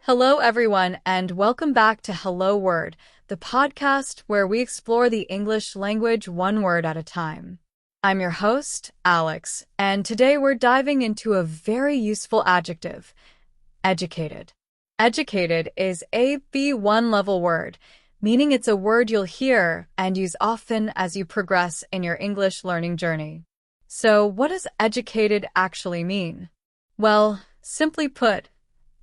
Hello, everyone, and welcome back to Hello Word, the podcast where we explore the English language one word at a time. I'm your host, Alex, and today we're diving into a very useful adjective, educated. Educated is a B1 level word, meaning it's a word you'll hear and use often as you progress in your English learning journey. So, what does educated actually mean? Well, simply put,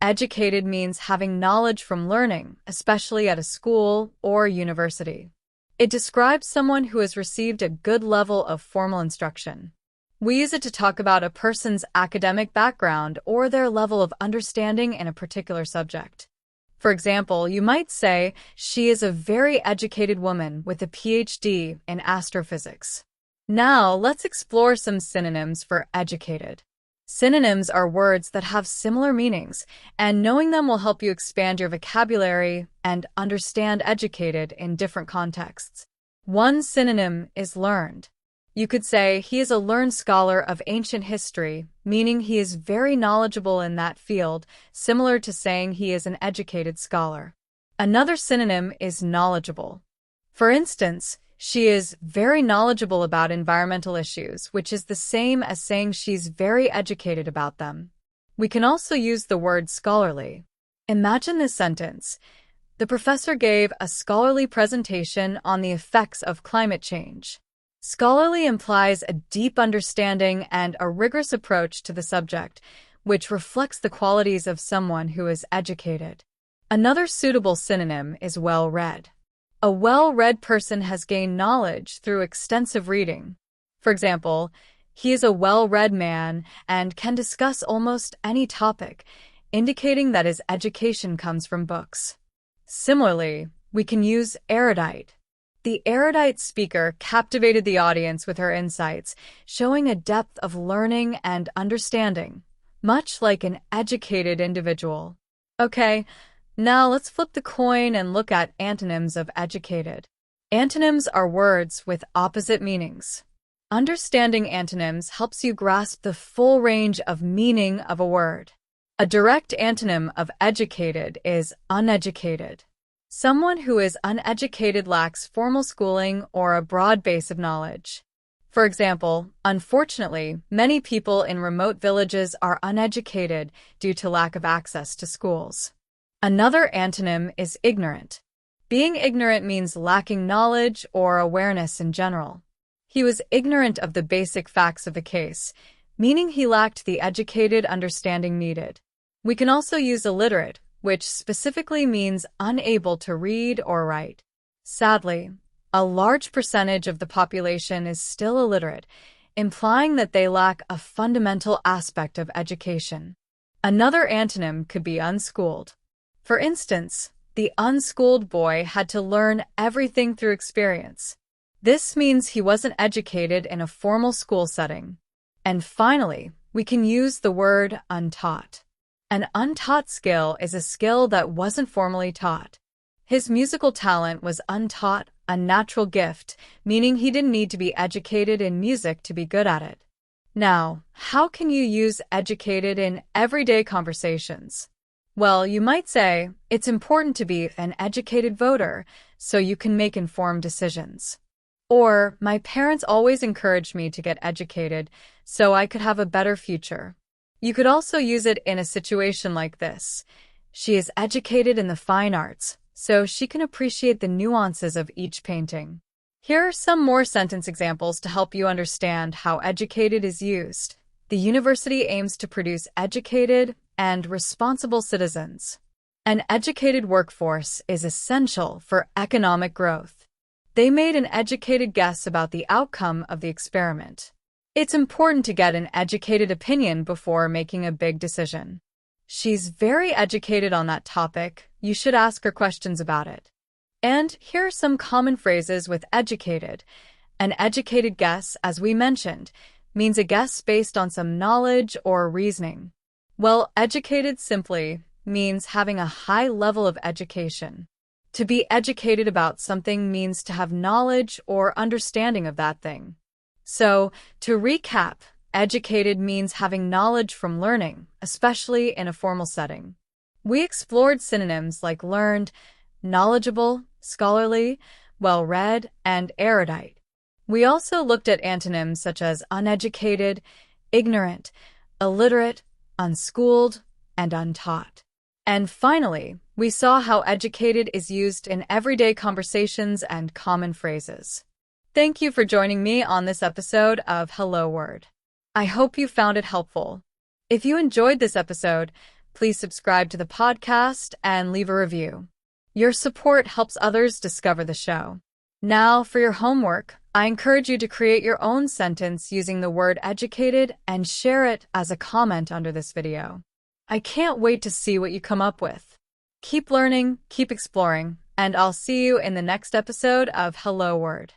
educated means having knowledge from learning, especially at a school or university. It describes someone who has received a good level of formal instruction. We use it to talk about a person's academic background or their level of understanding in a particular subject. For example, you might say, she is a very educated woman with a PhD in astrophysics. Now, let's explore some synonyms for educated. Synonyms are words that have similar meanings, and knowing them will help you expand your vocabulary and understand educated in different contexts. One synonym is learned. You could say he is a learned scholar of ancient history, meaning he is very knowledgeable in that field, similar to saying he is an educated scholar. Another synonym is knowledgeable. For instance, she is very knowledgeable about environmental issues, which is the same as saying she's very educated about them. We can also use the word scholarly. Imagine this sentence. The professor gave a scholarly presentation on the effects of climate change. Scholarly implies a deep understanding and a rigorous approach to the subject, which reflects the qualities of someone who is educated. Another suitable synonym is well-read. A well-read person has gained knowledge through extensive reading. For example, he is a well-read man and can discuss almost any topic, indicating that his education comes from books. Similarly, we can use erudite. The erudite speaker captivated the audience with her insights, showing a depth of learning and understanding, much like an educated individual. Okay, now let's flip the coin and look at antonyms of educated. Antonyms are words with opposite meanings. Understanding antonyms helps you grasp the full range of meaning of a word. A direct antonym of educated is uneducated. Someone who is uneducated lacks formal schooling or a broad base of knowledge. For example, unfortunately, many people in remote villages are uneducated due to lack of access to schools. Another antonym is ignorant. Being ignorant means lacking knowledge or awareness in general. He was ignorant of the basic facts of the case, meaning he lacked the educated understanding needed. We can also use illiterate, which specifically means unable to read or write. Sadly, a large percentage of the population is still illiterate, implying that they lack a fundamental aspect of education. Another antonym could be unschooled. For instance, the unschooled boy had to learn everything through experience. This means he wasn't educated in a formal school setting. And finally, we can use the word untaught. An untaught skill is a skill that wasn't formally taught. His musical talent was untaught, a natural gift, meaning he didn't need to be educated in music to be good at it. Now, how can you use educated in everyday conversations? Well, you might say, it's important to be an educated voter so you can make informed decisions. Or, my parents always encouraged me to get educated so I could have a better future. You could also use it in a situation like this. She is educated in the fine arts, so she can appreciate the nuances of each painting. Here are some more sentence examples to help you understand how educated is used. The university aims to produce educated and responsible citizens. An educated workforce is essential for economic growth. They made an educated guess about the outcome of the experiment. It's important to get an educated opinion before making a big decision. She's very educated on that topic. You should ask her questions about it. And here are some common phrases with educated. An educated guess, as we mentioned, means a guess based on some knowledge or reasoning. Well, educated simply means having a high level of education. To be educated about something means to have knowledge or understanding of that thing. So, to recap, educated means having knowledge from learning, especially in a formal setting. We explored synonyms like learned, knowledgeable, scholarly, well-read, and erudite. We also looked at antonyms such as uneducated, ignorant, illiterate, unschooled, and untaught. And finally, we saw how educated is used in everyday conversations and common phrases. Thank you for joining me on this episode of Hello Word. I hope you found it helpful. If you enjoyed this episode, please subscribe to the podcast and leave a review. Your support helps others discover the show. Now, for your homework, I encourage you to create your own sentence using the word educated and share it as a comment under this video. I can't wait to see what you come up with. Keep learning, keep exploring, and I'll see you in the next episode of Hello Word.